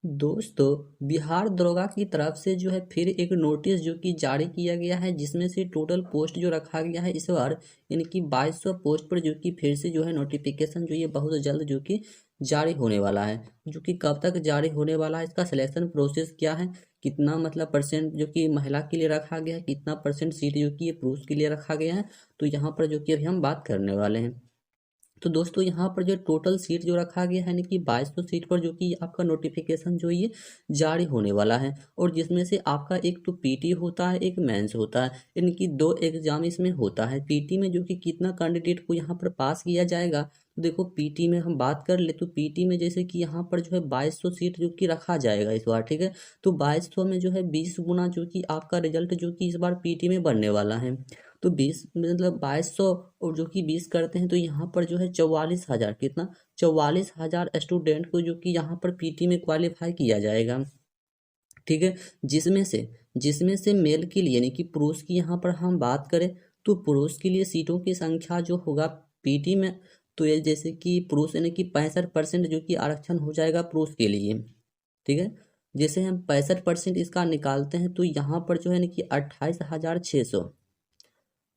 दोस्तों, बिहार दरोगा की तरफ से जो है फिर एक नोटिस जो कि जारी किया गया है, जिसमें से टोटल पोस्ट जो रखा गया है इस बार यानी कि 2200 पोस्ट पर जो कि फिर से जो है नोटिफिकेशन जो ये बहुत जल्द जो कि जारी होने वाला है। जो कि कब तक जारी होने वाला है, इसका सिलेक्शन प्रोसेस क्या है, कितना मतलब परसेंट जो कि महिला के लिए रखा गया है, कितना परसेंट सीट जो कि ये पुरुष के लिए रखा गया है, तो यहाँ पर जो कि अभी हम बात करने वाले हैं। तो दोस्तों, यहाँ पर जो टोटल सीट जो रखा गया है यानी कि 2200 सीट पर जो कि आपका नोटिफिकेशन जो ये जारी होने वाला है, और जिसमें से आपका एक तो पीटी होता है, एक मेंस होता है, यानी कि दो एग्जाम इसमें होता है। पीटी में जो कि कितना कैंडिडेट को यहाँ पर पास किया जाएगा, तो देखो पीटी में हम बात कर ले तो पीटी में जैसे कि यहाँ पर जो है 2200 सीट जो कि रखा जाएगा इस बार, ठीक है। तो 2200 में जो है 20 गुना जो कि आपका रिजल्ट जो कि इस बार पीटी में बनने वाला है। तो 20 मतलब 2200 और जो कि 20 करते हैं तो यहाँ पर जो है 44,000, कितना 44,000 स्टूडेंट को जो कि यहाँ पर पीटी में क्वालिफाई किया जाएगा, ठीक है। जिसमें से मेल के लिए यानी कि पुरुष की यहाँ पर हम बात करें तो पुरुष के लिए सीटों की संख्या जो होगा पीटी में, तो ये जैसे कि पुरुष यानी कि 65% जो कि आरक्षण हो जाएगा पुरुष के लिए, ठीक है। जैसे हम 65% इसका निकालते हैं तो यहाँ पर जो है ना कि 28,600,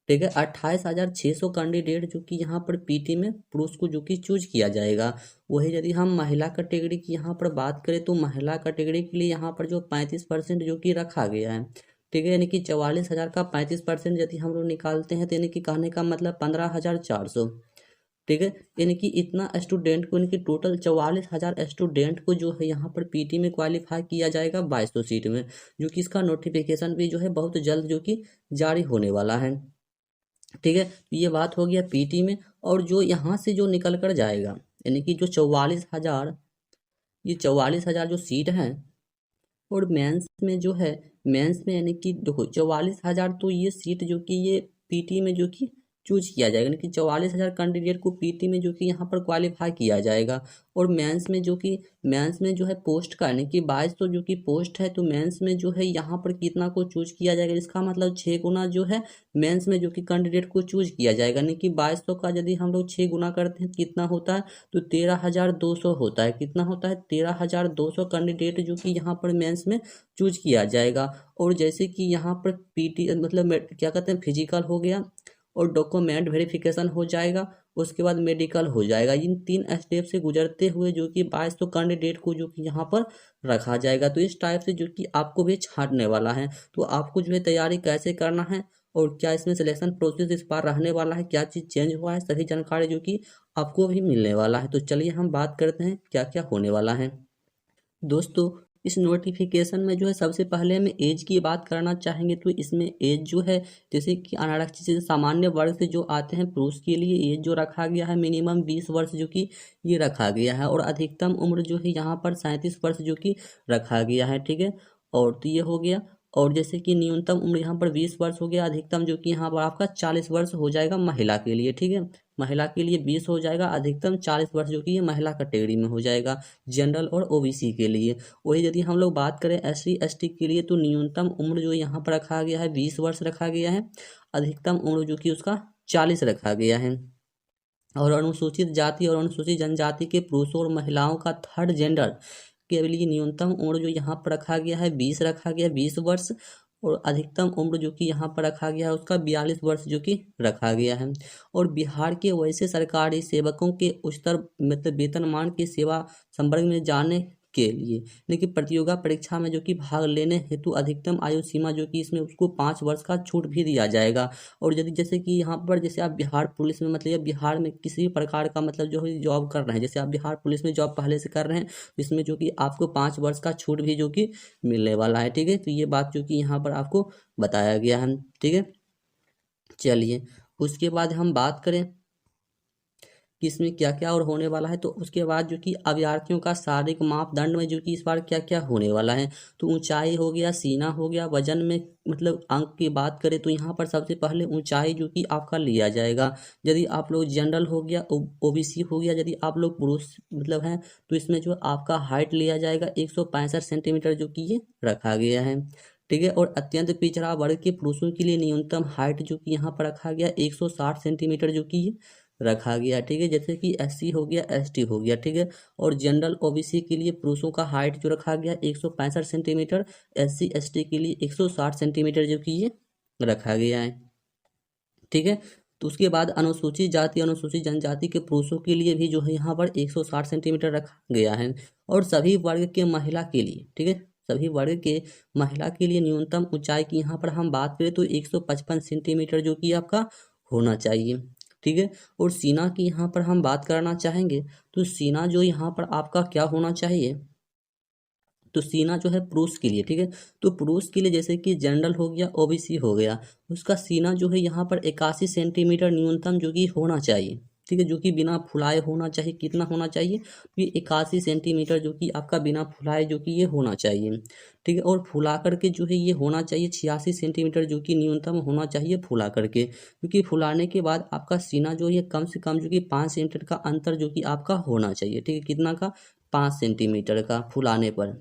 ठीक है। 28,600 कैंडिडेट जो कि यहाँ पर पीटी में पुरुष को जो कि चूज किया जाएगा। वही यदि हम महिला कैटेगरी की यहाँ पर बात करें तो महिला कैटेगरी के लिए यहाँ पर जो 35% जो कि रखा गया है, ठीक है। यानी कि 44,000 का 35% यदि हम लोग निकालते हैं तो यानी कि कहने का मतलब 15,400, ठीक है। यानी कि इतना स्टूडेंट को, यानी कि टोटल 44,000 स्टूडेंट को जो है यहाँ पर पीटी में क्वालिफाई किया जाएगा 2200 सीट में, जो कि इसका नोटिफिकेशन भी जो है बहुत जल्द जो कि जारी होने वाला है, ठीक है। तो ये बात हो गया पीटी में। और जो यहाँ से जो निकल कर जाएगा यानी कि जो 44,000, ये 44,000 जो सीट हैं, और मेंस में जो है, मेंस में यानी कि देखो 44,000 तो ये सीट जो कि ये पीटी में जो कि चूज किया जाएगा, यानी कि 44,000 कैंडिडेट को पीटी में जो कि यहाँ पर क्वालिफाई किया जाएगा। और मेंस में जो कि मेंस में जो है पोस्ट का यानी कि 2200 जो कि पोस्ट है, तो मेंस में जो है यहाँ पर कितना को चूज किया जाएगा, इसका मतलब 6 गुना जो है मेंस में जो कि कैंडिडेट को चूज किया जाएगा। यानी कि 2200 का यदि हम लोग 6 गुना करते हैं कितना होता है, तो 13,200 होता है। कितना होता है, 13,200 कैंडिडेट जो कि यहाँ पर मेंस में चूज किया जाएगा। और जैसे कि यहाँ पर पीटी मतलब क्या कहते हैं, फिजिकल हो गया और डॉक्यूमेंट वेरिफिकेशन हो जाएगा, उसके बाद मेडिकल हो जाएगा। इन 3 स्टेप से गुजरते हुए जो कि 2200 कैंडिडेट को जो कि यहाँ पर रखा जाएगा। तो इस टाइप से जो कि आपको भी छांटने वाला है। तो आपको जो है तैयारी कैसे करना है और क्या इसमें सिलेक्शन प्रोसेस इस बार रहने वाला है, क्या चीज़ चेंज हुआ है, सभी जानकारी जो कि आपको भी मिलने वाला है। तो चलिए हम बात करते हैं क्या क्या होने वाला है। दोस्तों, इस नोटिफिकेशन में जो है सबसे पहले हम एज की बात करना चाहेंगे, तो इसमें एज जो है जैसे कि अनारक्षित से सामान्य वर्ग से जो आते हैं पुरुष के लिए एज जो रखा गया है मिनिमम 20 वर्ष जो कि ये रखा गया है, और अधिकतम उम्र जो है यहाँ पर 37 वर्ष जो कि रखा गया है, ठीक है। और तो ये हो गया। और जैसे कि न्यूनतम उम्र यहाँ पर 20 वर्ष हो गया, अधिकतम जो कि यहाँ पर आपका 40 वर्ष हो जाएगा महिला के लिए, ठीक है। महिला के लिए 20 हो जाएगा, अधिकतम 40 वर्ष जो कि ये महिला कैटेगरी में हो जाएगा, जनरल और ओबीसी के लिए। वही यदि हम लोग बात करें एससी एसटी के लिए, तो न्यूनतम उम्र जो यहाँ पर रखा गया है 20 वर्ष रखा गया है, अधिकतम उम्र जो कि उसका 40 रखा गया है। और अनुसूचित जाति और अनुसूचित जनजाति के पुरुषों और महिलाओं का थर्ड जेंडर के लिए न्यूनतम उम्र जो यहाँ पर रखा गया है 20 रखा गया है, 20 वर्ष। और अधिकतम उम्र जो कि यहाँ पर रखा गया है उसका 42 वर्ष जो कि रखा गया है। और बिहार के वैसे सरकारी सेवकों के उच्चतर मतलब वेतनमान की सेवा संवर्ग में जाने के लिए, लेकिन प्रतियोगिता परीक्षा में जो कि भाग लेने हेतु अधिकतम आयु सीमा जो कि इसमें उसको 5 वर्ष का छूट भी दिया जाएगा। और यदि जैसे कि यहाँ पर जैसे आप बिहार पुलिस में मतलब या बिहार में किसी भी प्रकार का मतलब जो है जॉब कर रहे हैं, जैसे आप बिहार पुलिस में जॉब पहले से कर रहे हैं, तो इसमें जो कि आपको 5 वर्ष का छूट भी जो कि मिलने वाला है, ठीक है। तो ये बात जो कि यहाँ पर आपको बताया गया है, ठीक है। चलिए, उसके बाद हम बात करें कि इसमें क्या क्या और होने वाला है, तो उसके बाद जो कि अभ्यर्थियों का शारीरिक मापदंड में जो कि इस बार क्या क्या होने वाला है, तो ऊंचाई हो गया, सीना हो गया, वजन में मतलब अंक की बात करें तो यहाँ पर सबसे पहले ऊंचाई जो कि आपका लिया जाएगा। यदि आप लोग जनरल हो गया, ओबीसी हो गया, यदि आप लोग पुरुष मतलब हैं तो इसमें जो आपका हाइट लिया जाएगा 165 सेंटीमीटर जो कि ये रखा गया है, ठीक है। और अत्यंत पिछड़ा वर्ग के पुरुषों के लिए न्यूनतम हाइट जो कि यहाँ पर रखा गया 160 सेंटीमीटर जो कि ये रखा गया, ठीक है। जैसे कि एससी हो गया, एसटी हो गया, ठीक है। और जनरल ओबीसी के लिए पुरुषों का हाइट जो रखा गया 165 सेंटीमीटर, एससी एसटी के लिए 160 सेंटीमीटर जो कि ये रखा गया है, ठीक है। तो उसके बाद अनुसूचित जाति अनुसूचित जनजाति के पुरुषों के लिए भी जो है यहाँ पर 160 सेंटीमीटर रखा गया है। और सभी वर्ग के महिला के लिए, ठीक है, सभी वर्ग के महिला के लिए न्यूनतम ऊंचाई की यहाँ पर हम बात करें तो 155 सेंटीमीटर जो कि आपका होना चाहिए, ठीक है। और सीना की यहाँ पर हम बात करना चाहेंगे तो सीना जो यहाँ पर आपका क्या होना चाहिए, तो सीना जो है पुरुष के लिए, ठीक है, तो पुरुष के लिए जैसे कि जनरल हो गया, ओबीसी हो गया, उसका सीना जो है यहाँ पर 81 सेंटीमीटर न्यूनतम जो कि होना चाहिए, ठीक है, जो कि बिना फुलाए होना चाहिए। कितना होना चाहिए, ये 81 सेंटीमीटर जो कि आपका बिना फुलाए जो कि ये होना चाहिए, ठीक है। और फुला करके जो है ये होना चाहिए 86 सेंटीमीटर जो कि न्यूनतम होना चाहिए फुला करके, क्योंकि फुलाने के बाद आपका सीना जो है कम से कम जो कि 5 सेंटीमीटर का अंतर जो कि आपका होना चाहिए, ठीक है। कितना का, 5 सेंटीमीटर का फुलाने पर,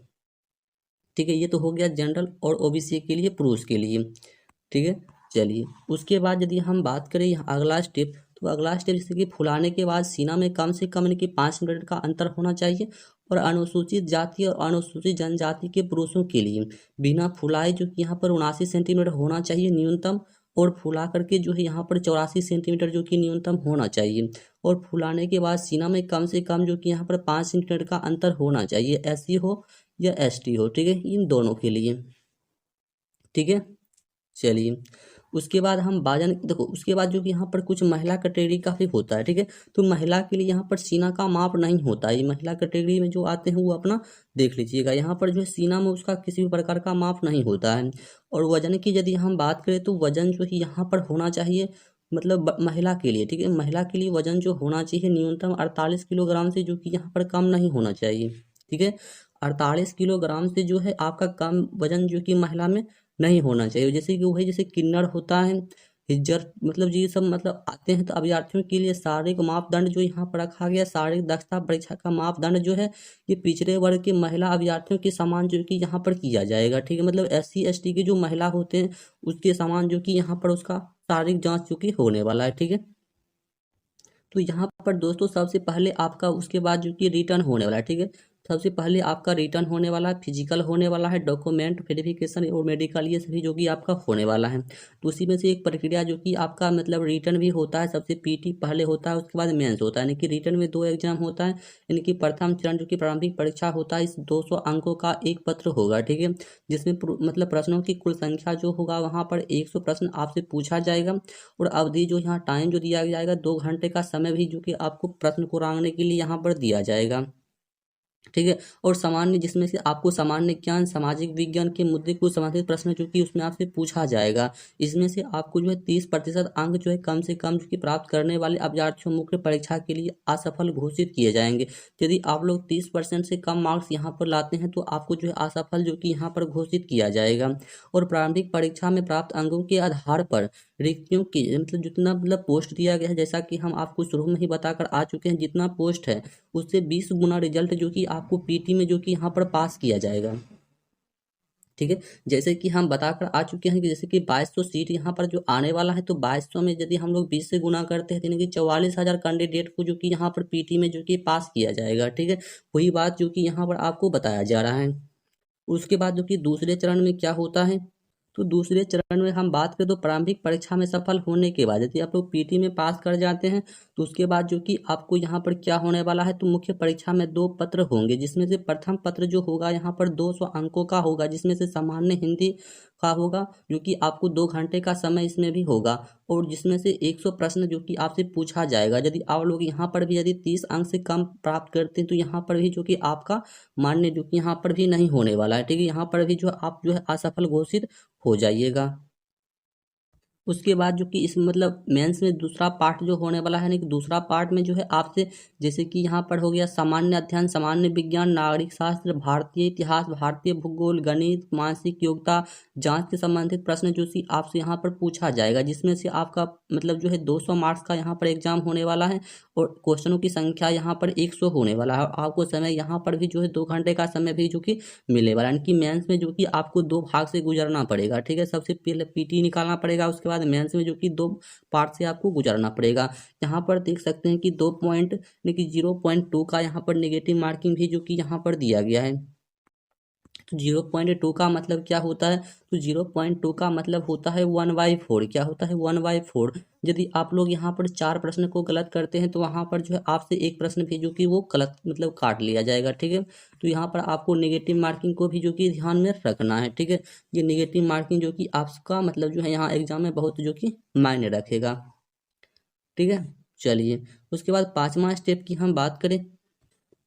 ठीक है। ये तो हो गया जनरल और ओबीसी के लिए, पुरुष के लिए, ठीक है। चलिए उसके बाद यदि हम बात करें यहाँ अगला स्टेप, तो अगला स्टेप जैसे कि फुलाने के बाद सीना में कम से कम यानी कि 5 सेंटीमीटर का अंतर होना चाहिए। और अनुसूचित जाति और अनुसूचित जनजाति के पुरुषों के लिए बिना फुलाए जो कि यहाँ पर 79 सेंटीमीटर होना चाहिए न्यूनतम। और फुला करके जो है यहाँ पर 84 सेंटीमीटर जो कि न्यूनतम होना चाहिए। और फुलाने के बाद सीना में कम से कम जो कि यहाँ पर 5 सेंटीमीटर का अंतर होना चाहिए, एससी हो या एसटी हो, ठीक है, इन दोनों के लिए, ठीक है। चलिए उसके बाद हम बाजन देखो, उसके बाद जो कि यहाँ पर कुछ महिला कैटेगरी का भी होता है, ठीक है। तो महिला के लिए यहाँ पर सीना का माप नहीं होता है, ये महिला कैटेगरी में जो आते हैं वो अपना देख लीजिएगा। यहाँ पर जो है सीना में उसका किसी भी प्रकार का माप नहीं होता है। और वजन की यदि हम बात करें तो वजन जो है यहाँ पर होना चाहिए, मतलब महिला के लिए, ठीक है, महिला के लिए वजन जो होना चाहिए न्यूनतम 48 किलोग्राम से जो कि यहाँ पर कम नहीं होना चाहिए, ठीक है। 48 किलोग्राम से जो है आपका कम वजन जो कि महिला में नहीं होना चाहिए। जैसे कि वही जैसे किन्नर होता है, हिज्जर, मतलब ये सब मतलब आते हैं। तो अभ्यर्थियों के लिए शारीरिक मापदंड जो यहाँ पर रखा गया, शारीरिक दक्षता परीक्षा का मापदंड जो है ये पिछड़े वर्ग के महिला अभ्यर्थियों के समान जो कि यहाँ पर किया जाएगा, ठीक है। मतलब एससी एसटी के जो महिला होते हैं उसके समान जो कि यहाँ पर उसका शारीरिक जांच जो कि होने वाला है, ठीक है। तो यहाँ पर दोस्तों सबसे पहले आपका उसके बाद जो कि रिटर्न होने वाला है, ठीक है। सबसे पहले आपका रिटर्न होने वाला है, फिजिकल होने वाला है, डॉक्यूमेंट वेरिफिकेशन और मेडिकल, ये सभी जो कि आपका होने वाला है। तो उसी में से एक प्रक्रिया जो कि आपका मतलब रिटर्न भी होता है, सबसे पीटी पहले होता है, उसके बाद मेंस होता है। यानी कि रिटर्न में 2 एग्जाम होता है। यानी कि प्रथम चरण जो कि प्रारंभिक परीक्षा होता है, इस 200 अंकों का एक पत्र होगा, ठीक है, जिसमें मतलब प्रश्नों की कुल संख्या जो होगा वहाँ पर 100 प्रश्न आपसे पूछा जाएगा। और अवधि जो यहाँ टाइम जो दिया जाएगा 2 घंटे का समय भी जो कि आपको प्रश्न को रांगने के लिए यहाँ पर दिया जाएगा, ठीक है। और सामान्य, जिसमें से आपको सामान्य ज्ञान, सामाजिक विज्ञान के मुद्दे को संबंधित प्रश्न जो कि उसमें आपसे पूछा जाएगा। इसमें से आपको जो है 30% अंक जो है कम से कम जो कि प्राप्त करने वाले अभ्यर्थियों मुख्य परीक्षा के लिए असफल घोषित किए जाएंगे। यदि आप लोग 30% से कम मार्क्स यहाँ पर लाते हैं तो आपको जो है असफल जो कि यहाँ पर घोषित किया जाएगा। और प्रारंभिक परीक्षा में प्राप्त अंकों के आधार पर रिक्तियों की मतलब जितना मतलब पोस्ट दिया गया है, जैसा कि हम आपको शुरू में ही बताकर आ चुके हैं, जितना पोस्ट है उससे 20 गुना रिजल्ट जो कि आपको पीटी में जो कि यहाँ पर पास किया जाएगा, ठीक है। जैसे कि हम बताकर आ चुके हैं कि जैसे कि 2200 सीट यहाँ पर जो आने वाला है, तो 2200 में यदि हम लोग 20 से गुना करते हैं तो यानी कि 44,000 कैंडिडेट को जो कि यहाँ पर पीटी में जो कि पास किया जाएगा, ठीक है। वही बात जो कि यहाँ पर आपको बताया जा रहा है। उसके बाद जो कि दूसरे चरण में क्या होता है, तो दूसरे चरण में हम बात करें तो प्रारंभिक परीक्षा में सफल होने के बाद यदि आप लोग पीटी में पास कर जाते हैं तो उसके बाद जो कि आपको यहाँ पर क्या होने वाला है, तो मुख्य परीक्षा में 2 पत्र होंगे, जिसमें से प्रथम पत्र जो होगा यहाँ पर 200 अंकों का होगा, जिसमें से सामान्य हिंदी का होगा जो कि आपको 2 घंटे का समय इसमें भी होगा। और जिसमें से 100 प्रश्न जो कि आपसे पूछा जाएगा। यदि आप लोग यहाँ पर भी यदि 30 अंक से कम प्राप्त करते हैं तो यहाँ पर भी जो कि आपका मान्य जो कि यहाँ पर भी नहीं होने वाला है, ठीक है। यहाँ पर भी जो आप जो है असफल घोषित हो जाइएगा। उसके बाद जो कि इस मतलब मेंस में दूसरा पार्ट जो होने वाला है ना, कि दूसरा पार्ट में जो है आपसे जैसे कि यहाँ पर हो गया सामान्य अध्ययन, सामान्य विज्ञान, नागरिक शास्त्र, भारतीय इतिहास, भारतीय भूगोल, गणित, मानसिक योग्यता जांच से संबंधित प्रश्न जो कि आपसे यहाँ पर पूछा जाएगा, जिसमें से आपका मतलब जो है 200 मार्क्स का यहाँ पर एग्जाम होने वाला है। और क्वेश्चनों की संख्या यहाँ पर 100 होने वाला है। आपको समय यहाँ पर भी जो है 2 घंटे का समय भी जो कि मिलने वाला है। यानी कि मेंस में जो कि आपको 2 भाग से गुजरना पड़ेगा, ठीक है। सबसे पहले पीटी निकालना पड़ेगा, उसके बाद बाद मेंस में जो कि 2 पार्ट से आपको गुजरना पड़ेगा। यहाँ पर देख सकते हैं कि 2 पॉइंट यानी कि 0.2 का यहाँ पर नेगेटिव मार्किंग भी जो कि यहाँ पर दिया गया है। तो 0.2 का मतलब क्या होता है? तो 0.2 का मतलब होता है 1/4। क्या होता है? 1/4। यदि आप लोग यहाँ पर 4 प्रश्न को गलत करते हैं तो वहाँ पर जो है आपसे एक प्रश्न भी जो कि वो गलत मतलब काट लिया जाएगा। ठीक है, तो यहाँ पर आपको नेगेटिव मार्किंग को भी जो कि ध्यान में रखना है। ठीक है, ये नेगेटिव मार्किंग जो कि आपका मतलब जो है यहाँ एग्जाम में बहुत जो कि मायने रखेगा। ठीक है, चलिए उसके बाद 5वां स्टेप की हम बात करें।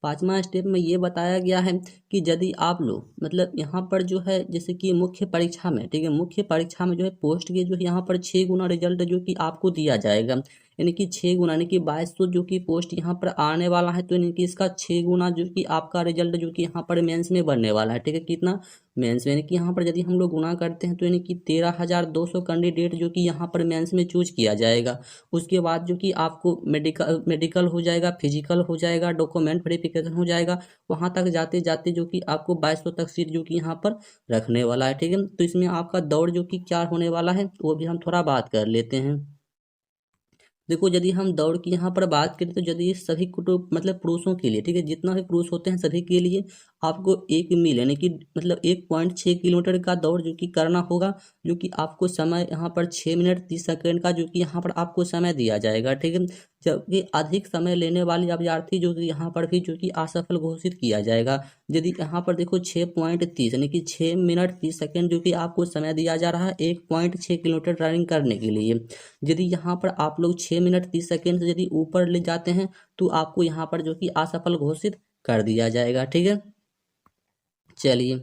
5वां स्टेप में ये बताया गया है कि यदि आप लोग मतलब यहाँ पर जो है जैसे कि मुख्य परीक्षा में, ठीक है, मुख्य परीक्षा में जो है पोस्ट के जो है यहाँ पर 6 गुना रिजल्ट जो कि आपको दिया जाएगा, यानी कि 6 गुना यानी कि 2200 जो कि पोस्ट यहाँ पर आने वाला है, तो यानी कि इसका 6 गुना जो कि आपका रिजल्ट जो कि यहाँ पर मेंस में बनने वाला है। ठीक है, कितना? मेंस में यानी कि यहाँ पर यदि हम लोग गुना करते हैं तो यानी कि 13,200 कैंडिडेट जो कि यहाँ पर मेंस में चूज किया जाएगा। उसके बाद जो कि आपको मेडिकल हो जाएगा, फिजिकल हो जाएगा, डॉक्यूमेंट वेरिफिकेशन हो जाएगा, वहां तक जाते जाते जो कि आपको 2200 तक सीट जो कि यहाँ पर रखने वाला है। ठीक है, तो इसमें आपका दौड़ जो कि क्या होने वाला है वो भी हम थोड़ा बात कर लेते हैं। देखो यदि हम दौड़ की यहाँ पर बात करें तो यदि सभी कुटुंब मतलब पुरुषों के लिए, ठीक है, जितना भी पुरुष होते हैं सभी के लिए आपको 1 मील यानी कि मतलब 1.6 किलोमीटर का दौड़ जो कि करना होगा, जो कि आपको समय यहाँ पर 6 मिनट 30 सेकंड का जो कि यहाँ पर आपको समय दिया जाएगा। ठीक है, जबकि अधिक समय लेने वाले अभ्यर्थी जो कि यहाँ पर भी जो कि असफल घोषित किया जाएगा। यदि यहाँ पर देखो 6.30 यानी कि 6 मिनट 30 सेकंड जो कि आपको समय दिया जा रहा है 1.6 किलोमीटर रनिंग करने के लिए। यदि यहाँ पर आप लोग 6 मिनट 30 सेकंड से यदि ऊपर ले जाते हैं तो आपको यहाँ पर जो कि असफल घोषित कर दिया जाएगा। ठीक है, चलिए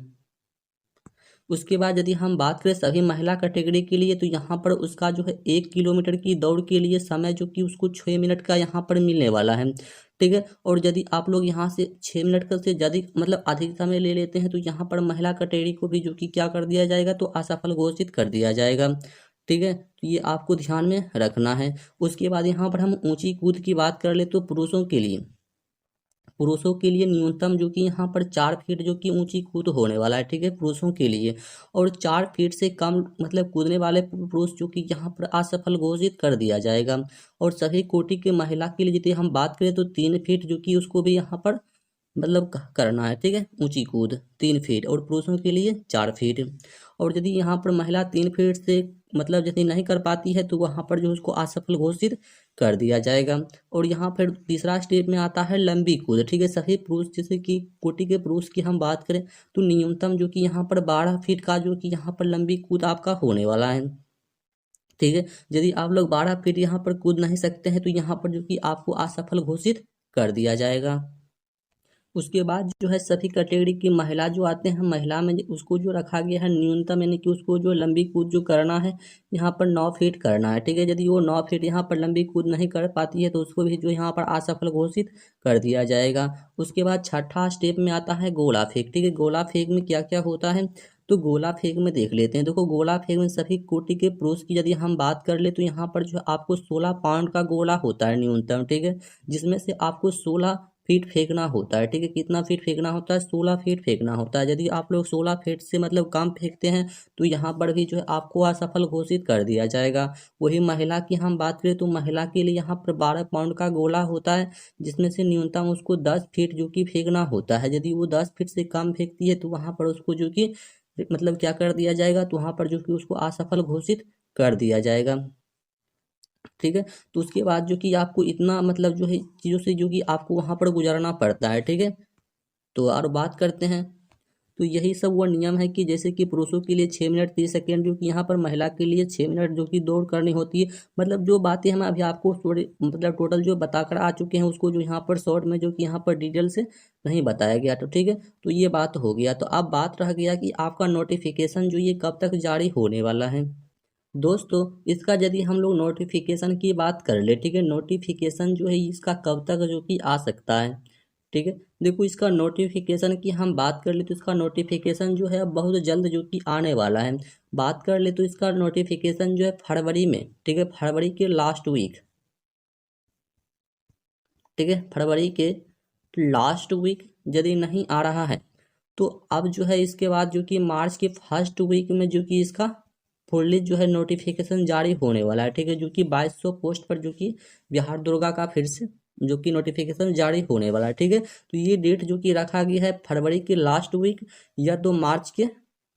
उसके बाद यदि हम बात करें सभी महिला कैटेगरी के लिए तो यहाँ पर उसका जो है 1 किलोमीटर की दौड़ के लिए समय जो कि उसको 6 मिनट का यहाँ पर मिलने वाला है। ठीक है, और यदि आप लोग यहाँ से 6 मिनट का से ज़्यादा मतलब अधिक समय ले लेते हैं तो यहाँ पर महिला कैटेगरी को भी जो कि क्या कर दिया जाएगा, तो असफल घोषित कर दिया जाएगा। ठीक है, तो ये आपको ध्यान में रखना है। उसके बाद यहाँ पर हम ऊंची कूद की बात कर ले तो पुरुषों के लिए न्यूनतम जो कि यहाँ पर 4 फीट जो कि ऊंची कूद होने वाला है। ठीक है, पुरुषों के लिए, और 4 फीट से कम मतलब कूदने वाले पुरुष जो कि यहाँ पर असफल घोषित कर दिया जाएगा। और सभी कोटि के महिला के लिए यदि हम बात करें तो 3 फीट जो कि उसको भी यहाँ पर मतलब करना है। ठीक है, ऊंची कूद 3 फीट और पुरुषों के लिए 4 फीट। और यदि यहाँ पर महिला 3 फीट से मतलब यदि नहीं कर पाती है तो वहाँ पर जो उसको असफल घोषित कर दिया जाएगा। और यहाँ फिर तीसरा स्टेप में आता है लंबी कूद। ठीक है, सभी पुरुष जैसे कि कोटि के पुरुष की हम बात करें तो न्यूनतम जो कि यहाँ पर 12 फीट का जो कि यहाँ पर लंबी कूद आपका होने वाला है। ठीक है, यदि आप लोग 12 फीट यहाँ पर कूद नहीं सकते हैं तो यहाँ पर जो कि आपको असफल घोषित कर दिया जाएगा। उसके बाद जो है सभी कैटेगरी की महिला जो आते हैं, महिला में उसको जो रखा गया है न्यूनतम यानी कि उसको जो लंबी कूद जो करना है यहाँ पर 9 फीट करना है। ठीक है, यदि वो 9 फीट यहाँ पर लंबी कूद नहीं कर पाती है तो उसको भी जो यहाँ पर असफल घोषित कर दिया जाएगा। उसके बाद छठा स्टेप में आता है गोला फेंक। ठीक है, गोला फेंक में क्या क्या होता है तो गोला फेंक में देख लेते हैं। देखो गोला फेंक में सभी कोटि के पुरुष की यदि हम बात कर ले तो यहाँ पर जो है आपको 16 पाउंड का गोला होता है न्यूनतम। ठीक है, जिसमें से आपको 16 फीट फेंकना होता है। ठीक है, कितना फीट फेंकना होता है? 16 फीट फेंकना होता है। यदि आप लोग 16 फीट से मतलब कम फेंकते हैं तो यहाँ पर भी जो है आपको असफल घोषित कर दिया जाएगा। वही महिला की हम बात करें तो महिला के लिए यहाँ पर 12 पाउंड का गोला होता है, जिसमें से न्यूनतम उसको 10 फीट जो कि फेंकना होता है। यदि वो 10 फीट से कम फेंकती है तो वहाँ पर उसको जो कि मतलब क्या कर दिया जाएगा, तो वहाँ पर जो कि उसको असफल घोषित कर दिया जाएगा। ठीक है, तो उसके बाद जो कि आपको इतना मतलब जो है चीज़ों से जो कि आपको वहाँ पर गुजरना पड़ता है। ठीक है, तो और बात करते हैं तो यही सब वो नियम है कि जैसे कि पुरुषों के लिए 6 मिनट 30 सेकंड जो कि यहाँ पर महिला के लिए 6 मिनट जो कि दौड़ करनी होती है। मतलब जो बातें हम अभी आपको थोड़ी मतलब टोटल जो बताकर आ चुके हैं उसको जो यहाँ पर शॉर्ट में जो कि यहाँ पर डिटेल से नहीं बताया गया। तो ठीक है, तो ये बात हो गया। तो अब बात रह गया कि आपका नोटिफिकेशन जो ये कब तक जारी होने वाला है। दोस्तों इसका यदि हम लोग नोटिफिकेशन की बात कर ले, ठीक है, नोटिफिकेशन जो है इसका कब तक जो कि आ सकता है। ठीक है, देखो इसका नोटिफिकेशन की हम बात कर ले तो इसका नोटिफिकेशन जो है अब बहुत जल्द जो कि आने वाला है। बात कर ले तो इसका नोटिफिकेशन जो है फरवरी में, ठीक है, फरवरी के लास्ट वीक, ठीक है, फरवरी के लास्ट वीक यदि नहीं आ रहा है तो अब जो है इसके बाद जो कि मार्च के फर्स्ट वीक में जो कि इसका फुल्ली जो है नोटिफिकेशन जारी होने वाला है, ठीक है, जो कि 2200 पोस्ट पर जो कि बिहार दुर्गा का फिर से जो कि नोटिफिकेशन जारी होने वाला है, ठीक है। तो ये डेट जो कि रखा गया है फरवरी के लास्ट वीक या तो मार्च के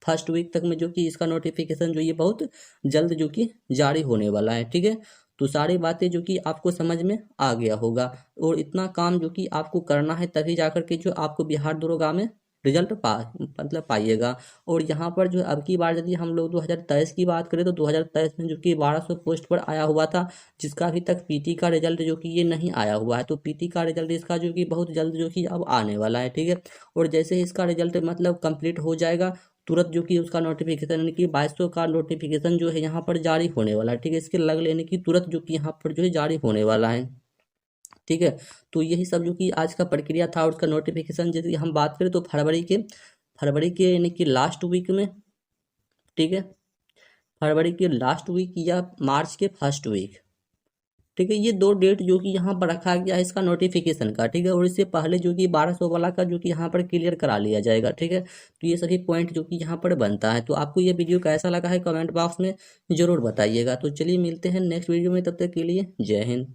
फर्स्ट वीक तक में जो कि इसका नोटिफिकेशन जो ये बहुत जल्द जो कि जारी होने वाला है, ठीक है। तो सारी बातें जो कि आपको समझ में आ गया होगा, और इतना काम जो कि आपको करना है तभी जाकर के जो आपको बिहार दरोगा में रिजल्ट मतलब पाइएगा। और यहाँ पर जो अब की बार यदि हम लोग 2023 की बात करें तो 2023 में जो कि 1200 पोस्ट पर आया हुआ था, जिसका अभी तक पीटी का रिजल्ट जो कि ये नहीं आया हुआ है। तो पीटी का रिजल्ट इसका जो कि बहुत जल्द जो कि अब आने वाला है, ठीक है। और जैसे ही इसका रिजल्ट मतलब कंप्लीट हो जाएगा, तुरंत जो कि उसका नोटिफिकेशन यानी कि 2200 का नोटिफिकेशन जो है यहाँ पर जारी होने वाला है, ठीक है। इसके लग लेने की तुरंत जो कि यहाँ पर जो है जारी होने वाला है, ठीक है। तो यही सब जो कि आज का प्रक्रिया था, और उसका नोटिफिकेशन यदि हम बात करें तो फरवरी के यानी कि लास्ट वीक में, ठीक है, फरवरी के लास्ट वीक या मार्च के फर्स्ट वीक, ठीक है। ये दो डेट जो कि यहाँ पर रखा गया है इसका नोटिफिकेशन का, ठीक है। और इससे पहले जो कि 1200 वाला का जो कि यहाँ पर क्लियर करा लिया जाएगा, ठीक है। तो ये सभी पॉइंट जो कि यहाँ पर बनता है। तो आपको ये वीडियो कैसा लगा है कमेंट बॉक्स में जरूर बताइएगा। तो चलिए मिलते हैं नेक्स्ट वीडियो में, तब तक के लिए जय हिंद।